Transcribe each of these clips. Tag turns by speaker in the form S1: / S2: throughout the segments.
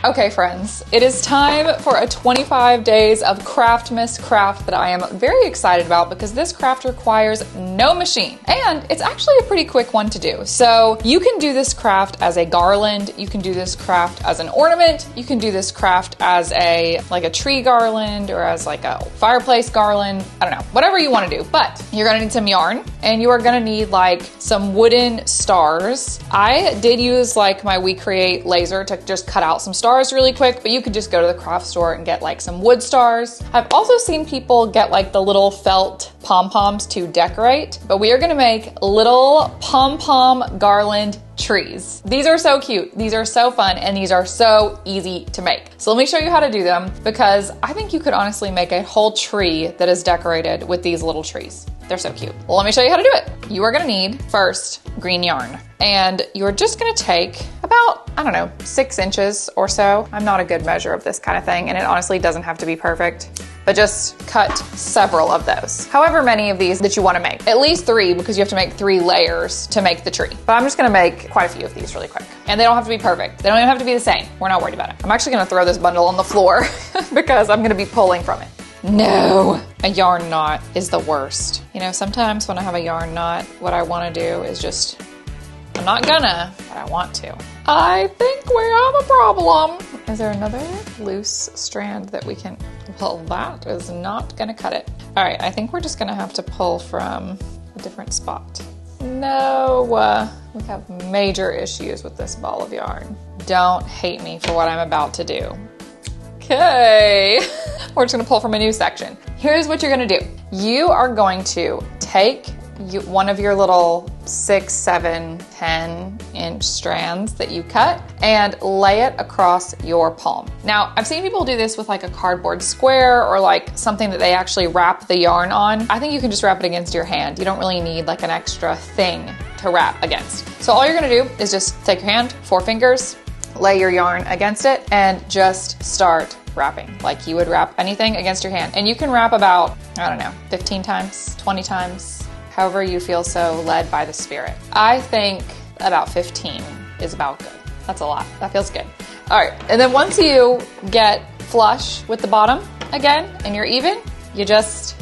S1: Okay friends, it is time for a 25 days of Craftmas craft that I am very excited about because this craft requires no machine and it's actually a pretty quick one to do. So you can do this craft as a garland, you can do this craft as an ornament, you can do this craft as a tree garland or as like a fireplace garland, I don't know, whatever you want to do. But you're gonna need some yarn and you are gonna need like some wooden stars. I did use like my We Create laser to just cut out some stars really quick, but you could just go to the craft store and get like some wood stars. I've also seen people get like the little felt pom-poms to decorate, but we are gonna make little pom-pom garland trees. These are so cute, these are so fun, and these are so easy to make. So let me show you how to do them because I think you could honestly make a whole tree that is decorated with these little trees. They're so cute. Well, let me show you how to do it. You are gonna need first green yarn, and you're just gonna take about, I don't know, 6 inches or so. I'm not a good measure of this kind of thing, and it honestly doesn't have to be perfect, but just cut several of those. However many of these that you wanna make. At least 3, because you have to make 3 layers to make the tree. But I'm just gonna make quite a few of these really quick. And they don't have to be perfect. They don't even have to be the same. We're not worried about it. I'm actually gonna throw this bundle on the floor because I'm gonna be pulling from it. No, a yarn knot is the worst. You know, sometimes when I have a yarn knot, what I wanna do is just, I'm not gonna, but I want to. I think we have a problem. Is there another loose strand that we can, well, that is not gonna cut it. All right, I think we're just gonna have to pull from a different spot. No, we have major issues with this ball of yarn. Don't hate me for what I'm about to do. Okay, we're just gonna pull from a new section. Here's what you're gonna do. You are going to take one of your little 6, 7, 10 inch strands that you cut and lay it across your palm. Now, I've seen people do this with like a cardboard square or like something that they actually wrap the yarn on. I think you can just wrap it against your hand. You don't really need like an extra thing to wrap against. So all you're gonna do is just take your hand, 4 fingers, lay your yarn against it and just start wrapping like you would wrap anything against your hand. And you can wrap about, I don't know, 15 times, 20 times, however you feel so led by the spirit. I think about 15 is about good. That's a lot. That feels good. All right, and then once you get flush with the bottom again and you're even, you just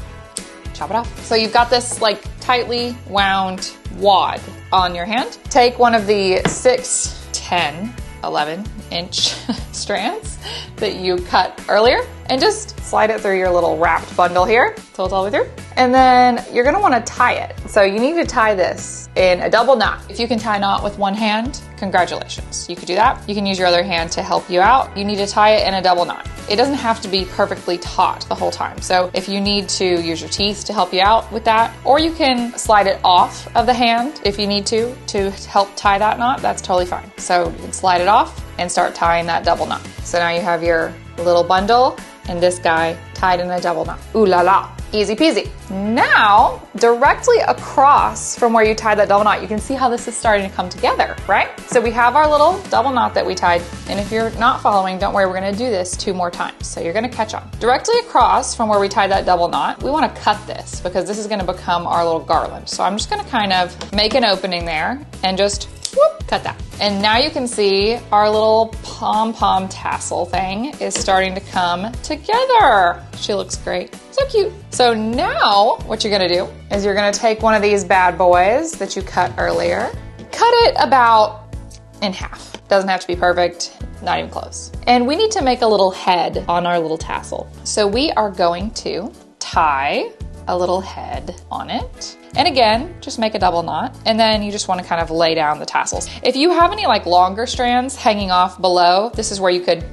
S1: chop it off. So you've got this like tightly wound wad on your hand. Take one of the 6, 10, 11 inch strands that you cut earlier and just slide it through your little wrapped bundle here till it's all the way through. And then you're gonna wanna tie it. So you need to tie this in a double knot. If you can tie a knot with one hand, congratulations. You could do that. You can use your other hand to help you out. You need to tie it in a double knot. It doesn't have to be perfectly taut the whole time. So if you need to use your teeth to help you out with that, or you can slide it off of the hand if you need to help tie that knot, that's totally fine. So you can slide it off and start tying that double knot. So now you have your little bundle and this guy tied in a double knot. Ooh la la, easy peasy. Now, directly across from where you tied that double knot, you can see how this is starting to come together, right? So we have our little double knot that we tied, and if you're not following, don't worry, we're gonna do this 2 more times, so you're gonna catch on. Directly across from where we tied that double knot, we wanna cut this because this is gonna become our little garland. So I'm just gonna kind of make an opening there and just whoop, cut that. And now you can see our little pom-pom tassel thing is starting to come together. She looks great, so cute. So now what you're gonna do is you're gonna take one of these bad boys that you cut earlier, cut it about in half. Doesn't have to be perfect, not even close. And we need to make a little head on our little tassel. So we are going to tie a little head on it. And again, just make a double knot, and then you just want to kind of lay down the tassels. If you have any like longer strands hanging off below, this is where you could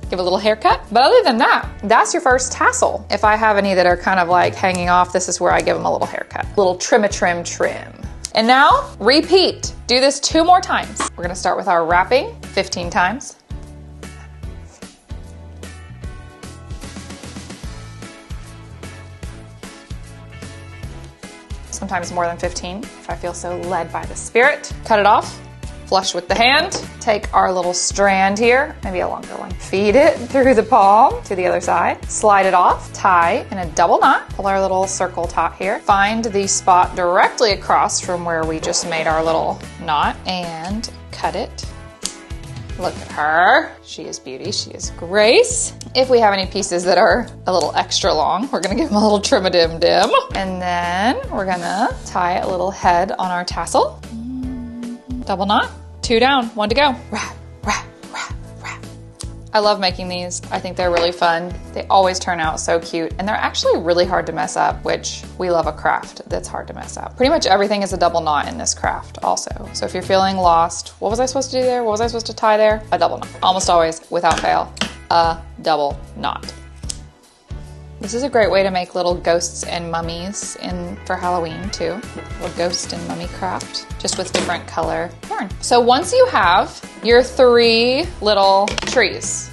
S1: give a little haircut. But other than that, that's your first tassel. If I have any that are kind of like hanging off, this is where I give them a little haircut. Little trim. And now, repeat. Do this 2 more times. We're gonna start with our wrapping 15 times. Sometimes more than 15, if I feel so led by the spirit. Cut it off, flush with the hand. Take our little strand here, maybe a longer one. Feed it through the palm to the other side. Slide it off, tie in a double knot. Pull our little circle top here. Find the spot directly across from where we just made our little knot and cut it Look at her. She is beauty, she is grace. If we have any pieces that are a little extra long, we're gonna give them a little trim-a-dim-dim. And then we're gonna tie a little head on our tassel. Double knot, 2 down, 1 to go. Wrap, wrap, wrap, wrap. I love making these. I think they're really fun. They always turn out so cute, and they're actually really hard to mess up, which we love a craft that's hard to mess up. Pretty much everything is a double knot in this craft also. So if you're feeling lost, what was I supposed to do there? What was I supposed to tie there? A double knot. Almost always, without fail, a double knot. This is a great way to make little ghosts and mummies for Halloween too. A little ghost and mummy craft, just with different color yarn. So once you have your 3 little trees,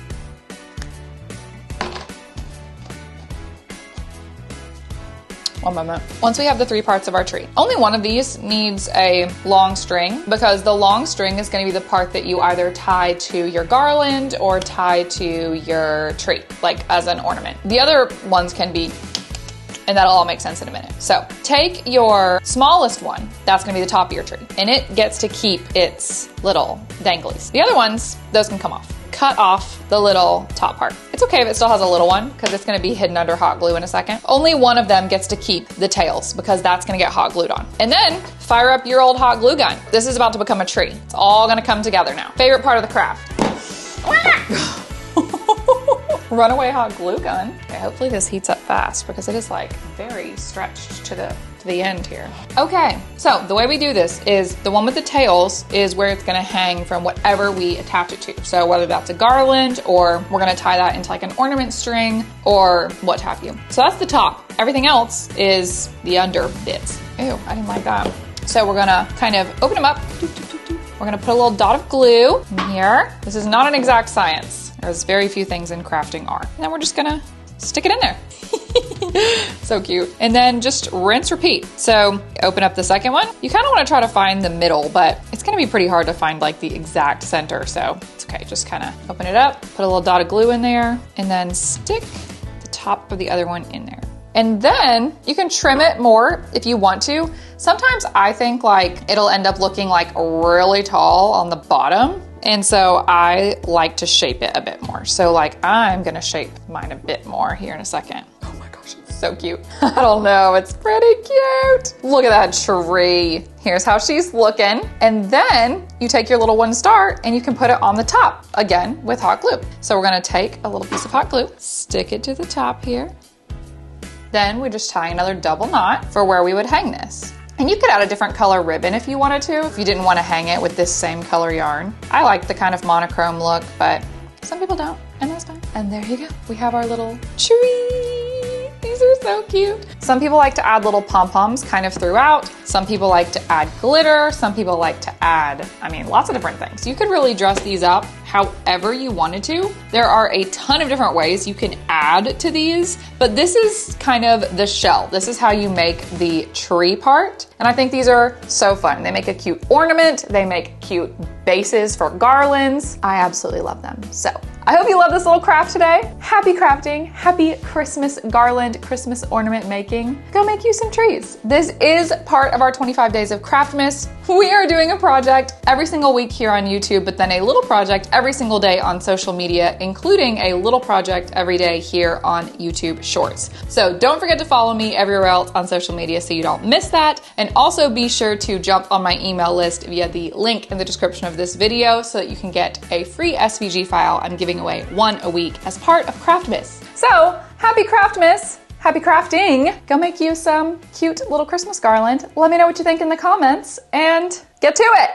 S1: one moment. Once we have the 3 parts of our tree, only one of these needs a long string, because the long string is going to be the part that you either tie to your garland or tie to your tree, like as an ornament. The other ones can be, and that'll all make sense in a minute. So take your smallest one, that's gonna be the top of your tree, and it gets to keep its little danglies. The other ones, those can come off. Cut off the little top part. It's okay if it still has a little one, because it's gonna be hidden under hot glue in a second. Only one of them gets to keep the tails, because that's gonna get hot glued on. And then fire up your old hot glue gun. This is about to become a tree. It's all gonna come together now. Favorite part of the craft. Runaway hot glue gun. Okay, hopefully this heats up fast, because it is like very stretched to the end here. Okay, so the way we do this is the one with the tails is where it's gonna hang from whatever we attach it to. So whether that's a garland, or we're gonna tie that into like an ornament string, or what have you. So that's the top. Everything else is the under bits. Ew, I didn't like that. So we're gonna kind of open them up. We're gonna put a little dot of glue in here. This is not an exact science. There's very few things in crafting are. And then we're just gonna stick it in there. So cute. And then just rinse, repeat. So open up the second one. You kind of want to try to find the middle, but it's going to be pretty hard to find like the exact center. So it's okay. Just kind of open it up, put a little dot of glue in there, and then stick the top of the other one in there. And then you can trim it more if you want to. Sometimes I think like it'll end up looking like really tall on the bottom. And so I like to shape it a bit more. So like I'm gonna shape mine a bit more here in a second. Oh my gosh, it's so cute. I don't know, it's pretty cute. Look at that tree. Here's how she's looking. And then you take your little one star and you can put it on the top, again, with hot glue. So we're gonna take a little piece of hot glue, stick it to the top here. Then we just tie another double knot for where we would hang this. And you could add a different color ribbon if you wanted to, if you didn't want to hang it with this same color yarn. I like the kind of monochrome look, but some people don't, and that's fine. And there you go. We have our little tree. These are so cute. Some people like to add little pom-poms kind of throughout. Some people like to add glitter. Some people like to add, lots of different things. You could really dress these up however you wanted to. There are a ton of different ways you can add to these, but this is kind of the shell. This is how you make the tree part. And I think these are so fun. They make a cute ornament. They make cute bases for garlands. I absolutely love them. So I hope you love this little craft today. Happy crafting, happy Christmas garland, Christmas ornament making. Go make you some trees. This is part of our 25 days of Craftmas. We are doing a project every single week here on YouTube, but then a little project every single day on social media, including a little project every day here on YouTube Shorts. So don't forget to follow me everywhere else on social media so you don't miss that. And also be sure to jump on my email list via the link in the description of this video so that you can get a free SVG file. I'm giving away one a week as part of Craftmas. So happy Craftmas! Happy crafting! Go make you some cute little Christmas garland. Let me know what you think in the comments and get to it!